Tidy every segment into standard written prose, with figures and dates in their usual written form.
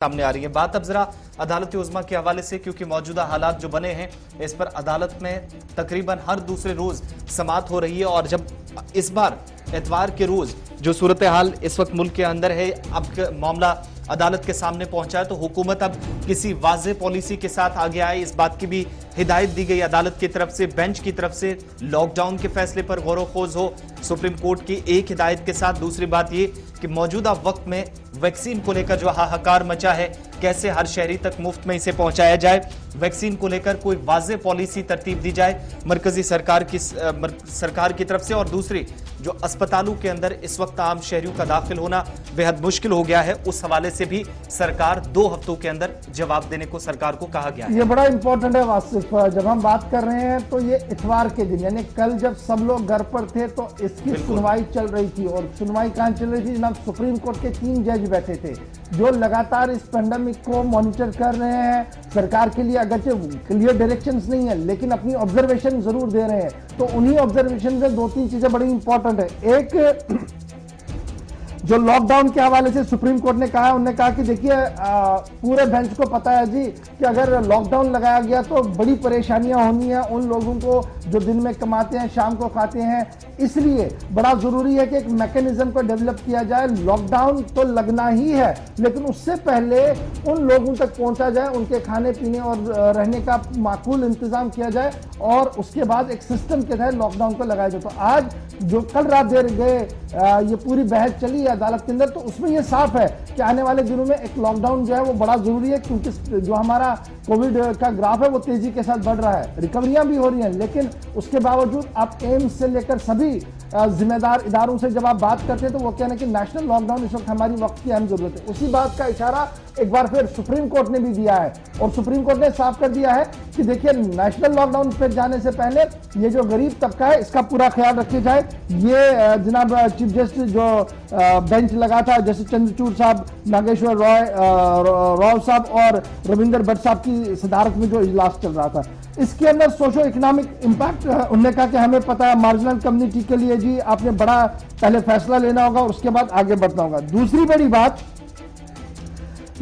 सामने आ रही है। बात अब जरा अदालत उज़्मा के हवाले से, क्योंकि मौजूदा हालात जो बने हैं इस पर अदालत में तकरीबन हर दूसरे रोज समाअत हो रही है। और जब इस बार इतवार के रोज जो सूरत हाल इस वक्त मुल्क के अंदर है, अब मामला अदालत के सामने पहुंचा है, तो हुकूमत अब किसी वाज़ेह पॉलिसी के साथ आगे आए, इस बात की भी हिदायत दी गई अदालत की तरफ से, बेंच की तरफ से। लॉकडाउन के फैसले पर गौर-व-खोज हो सुप्रीम कोर्ट की एक हिदायत के साथ। दूसरी बात ये कि मौजूदा वक्त में वैक्सीन को लेकर जो हाहाकार मचा है, कैसे हर शहरी तक मुफ्त में इसे पहुंचाया जाए, वैक्सीन को लेकर कोई वाज़ेह पॉलिसी तरतीब दी जाए मरकजी सरकार की तरफ से। और दूसरी, जो अस्पतालों के अंदर इस वक्त आम शहरियों का दाखिल होना बेहद मुश्किल हो गया है, उस हवाले से भी सरकार 2 हफ्तों के अंदर जवाब देने को सरकार को कहा गया है। ये बड़ा इंपॉर्टेंट है वासिफ। जब हम बात कर रहे हैं तो ये इतवार के दिन, यानी कल जब सब लोग घर पर थे तो इसकी सुनवाई चल रही थी। और सुनवाई कहां चल रही थी जनाब? सुप्रीम कोर्ट के 3 जज बैठे थे जो लगातार इस पेंडेमिक को मॉनिटर कर रहे हैं। सरकार के लिए अगरचे क्लियर डायरेक्शंस नहीं है, लेकिन अपनी ऑब्जर्वेशन जरूर दे रहे हैं। तो उन्हीं ऑब्जर्वेशन में 2-3 चीजें बड़ी इंपॉर्टेंट है। एक, जो लॉकडाउन के हवाले से सुप्रीम कोर्ट ने कहा, उन्होंने कहा कि देखिए पूरे बेंच को पता है जी कि अगर लॉकडाउन लगाया गया तो बड़ी परेशानियां होनी है उन लोगों को जो दिन में कमाते हैं शाम को खाते हैं। इसलिए बड़ा जरूरी है कि एक मैकेनिज्म को डेवलप किया जाए। लॉकडाउन तो लगना ही है, लेकिन उससे पहले उन लोगों तक पहुंचा जाए, उनके खाने पीने और रहने का माकूल इंतजाम किया जाए, और उसके बाद एक सिस्टम के तहत लॉकडाउन को लगाया जाए। तो आज जो कल रात देर गए ये पूरी बहस चली अदालत के अंदर, तो उसमें ये साफ है कि आने वाले दिनों में एक लॉकडाउन जो है वो बड़ा जरूरी है, क्योंकि जो हमारा कोविड का ग्राफ है वो तेजी के साथ बढ़ रहा है, रिकवरियां भी हो रही हैं। लेकिन उसके बावजूद आप एम्स से लेकर सभी जिम्मेदार इदारों से जब आप बात करते हैं तो वो कहना कि नेशनल लॉकडाउन इस वक्त हमारी वक्त की अहम जरूरत है। उसी बात का इशारा एक बार फिर सुप्रीम कोर्ट ने भी दिया है, और सुप्रीम कोर्ट ने साफ कर दिया है कि देखिए नेशनल लॉकडाउन पर जाने से पहले ये जो गरीब तबका है इसका पूरा ख्याल रखा जाए। ये जनाब चीफ जस्टिस जो बेंच लगा था, जस्टिस चंद्रचूड़ साहब, नागेश्वर राव साहब और रविंदर भट्ट साहब की सदारत में जो इजलास चल रहा था, इसके अंदर सोशो इकोनॉमिक इंपैक्ट उन्होंने कहा कि हमें पता है मार्जिनल कम्युनिटी के लिए जी आपने बड़ा पहले फैसला लेना होगा और उसके बाद आगे बढ़ना होगा। दूसरी बड़ी बात,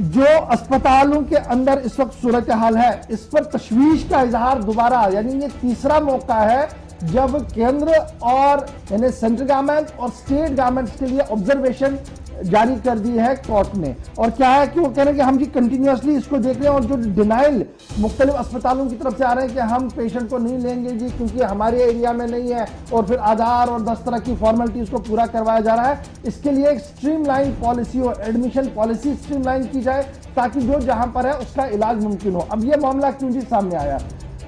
जो अस्पतालों के अंदर इस वक्त सूरत हाल है, इस पर तशवीश का इजहार दोबारा, यानी ये तीसरा मौका है जब केंद्र और यानी सेंट्रल गवर्नमेंट और स्टेट गवर्नमेंट्स के लिए ऑब्जर्वेशन जारी कर दी है कोर्ट ने। और क्या है कि वो कह रहे हैं कि हम जी कंटिन्यूसली इसको देख रहे हैं, और जो डिनाइल मुख्तलिफ अस्पतालों की तरफ से आ रहे हैं कि हम पेशेंट को नहीं लेंगे जी क्योंकि हमारे एरिया में नहीं है, और फिर आधार और 10 तरह की फॉर्मेलिटीज को पूरा करवाया जा रहा है। इसके लिए एक स्ट्रीमलाइन पॉलिसी और एडमिशन पॉलिसी स्ट्रीमलाइन की जाए ताकि जो जहां पर है उसका इलाज मुमकिन हो। अब ये मामला क्यों जी सामने आया?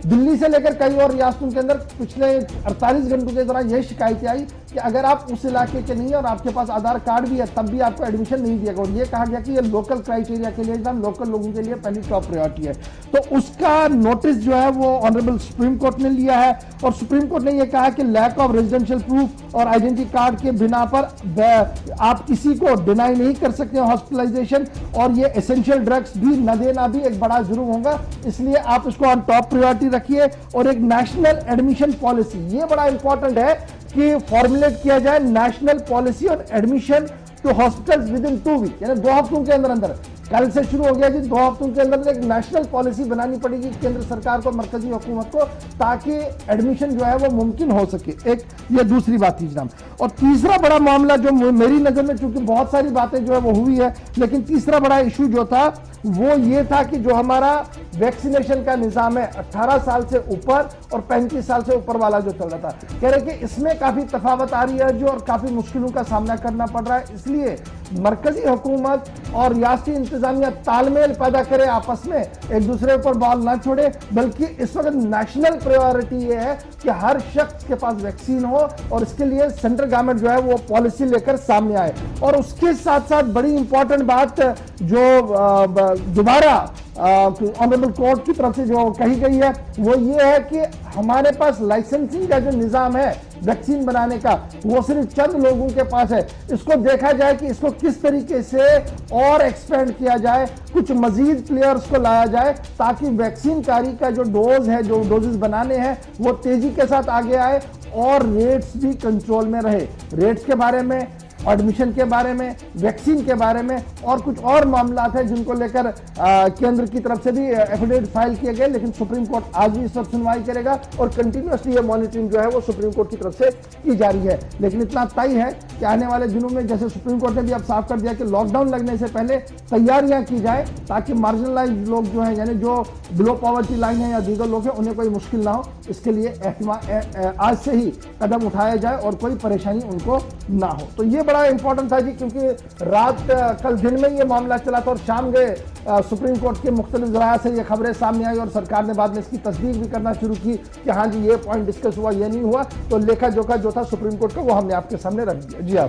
दिल्ली से लेकर कई और रियासतों के अंदर पिछले 48 घंटों के दौरान यह शिकायतें आई कि अगर आप उस इलाके के नहीं है और आपके पास आधार कार्ड भी है तब भी आपको एडमिशन नहीं दिया गया, और ये कहा गया कि ये लोकल क्राइटेरिया के लिए एकदम लोकल लोगों के लिए पहली टॉप प्रायोरिटी है। तो उसका नोटिस जो है वो ऑनरेबल सुप्रीम कोर्ट ने लिया है, और सुप्रीम कोर्ट ने यह कहा कि लैक ऑफ रेजिडेंशियल प्रूफ और आइडेंटिटी कार्ड के बिना पर आप किसी को डिनाई नहीं कर सकते हॉस्पिटलाइजेशन, और ये एसेंशियल ड्रग्स भी न देना भी एक बड़ा जुर्म होगा, इसलिए आप इसको ऑन टॉप प्रायोरिटी रखिए। और एक नेशनल एडमिशन पॉलिसी, ये बड़ा इंपॉर्टेंट है कि फॉर्मुलेट किया जाए national policy on admission to hospitals within 2 week, यानी 2 हफ्तों के अंदर अंदर। कल से शुरू हो गया जी, 2 हफ्तों के अंदर एक नेशनल पॉलिसी बनानी पड़ेगी केंद्र सरकार को, मरकजी हुकूमत को, ताकि एडमिशन जो है वो मुमकिन हो सके। एक ये दूसरी बात थी जनाब। और तीसरा बड़ा मामला जो मेरी नजर में, चूंकि बहुत सारी बातें जो है वो हुई है, लेकिन तीसरा बड़ा इशू जो था वो ये था कि जो हमारा वैक्सीनेशन का निजाम है 18 साल से ऊपर और 35 साल से ऊपर वाला जो चल रहा था, कह रहे कि इसमें काफी तफावत आ रही है जो, और काफी मुश्किलों का सामना करना पड़ रहा है। इसलिए मरकजी हुकूमत और रियासती इंतजामिया तालमेल पैदा करे आपस में, एक दूसरे पर बॉल ना छोड़े, बल्कि इस वक्त नेशनल प्रायोरिटी ये है कि हर शख्स के पास वैक्सीन हो, और इसके लिए सेंट्रल गवर्नमेंट जो है वो पॉलिसी लेकर सामने आए। और उसके साथ साथ बड़ी इंपॉर्टेंट बात जो दोबारा ऑनरेबल कोर्ट की तरफ से जो कही गई है वो ये है कि हमारे पास लाइसेंसिंग का जो निजाम है वैक्सीन बनाने का, वो सिर्फ चंद लोगों के पास है। इसको देखा जाए कि इसको किस तरीके से और एक्सपेंड किया जाए, कुछ मजीद प्लेयर्स को लाया जाए ताकि वैक्सीन कारी का जो डोज है, जो डोजेस बनाने हैं वो तेजी के साथ आगे आए और रेट्स भी कंट्रोल में रहे। रेट्स के बारे में एडमिशन के बारे में, वैक्सीन के बारे में और कुछ और मामला है जिनको लेकर केंद्र की तरफ से भी एफिडेविट फाइल किए गए, लेकिन सुप्रीम कोर्ट आज भी इस पर सुनवाई करेगा और कंटिन्यूअसली ये मॉनिटरिंग जो है वो सुप्रीम कोर्ट की तरफ से की जा रही है। लेकिन इतना तय है कि आने वाले दिनों में, जैसे सुप्रीम कोर्ट ने भी अब साफ कर दिया कि लॉकडाउन लगने से पहले तैयारियां की जाए ताकि मार्जिनलाइज लोग जो हैं, यानी जो बिलो पॉवर्टी लाइन है या दीगर लोग हैं, उन्हें कोई मुश्किल ना हो, इसके लिए आज से ही कदम उठाया जाए और कोई परेशानी उनको ना हो। तो ये बड़ा इंपॉर्टेंट था जी, क्योंकि रात कल दिन में ये मामला चला था और शाम गए सुप्रीम कोर्ट के मुख्तलिफ जराया से ये खबरें सामने आई और सरकार ने बाद में इसकी तस्दीक भी करना शुरू की कि हाँ जी ये पॉइंट डिस्कस हुआ, ये नहीं हुआ। तो लेखा जोखा जो था सुप्रीम कोर्ट का वो हमने आपके सामने रख दिया। जी आप